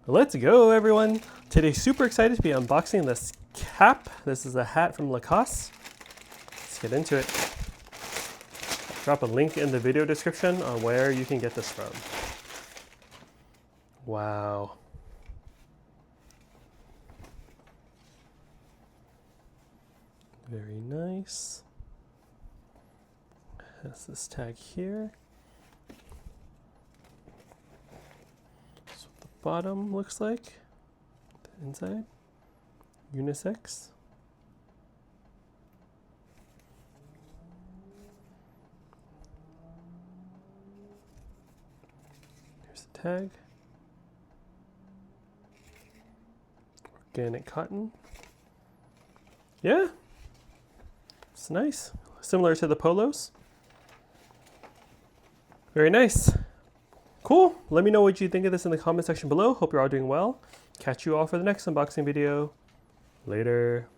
Let's go, everyone. Today, super excited to be unboxing this cap. This is a hat from Lacoste. Let's get into it. Drop a link in the video description on where you can get this from. Wow. Very nice. Has this tag here. That's what the bottom looks like. The inside. Unisex. Here's the tag. Organic cotton. Yeah. It's nice. Similar to the polos. Very nice. Cool. Let me know what you think of this in the comment section below. Hope you're all doing well. Catch you all for the next unboxing video. Later.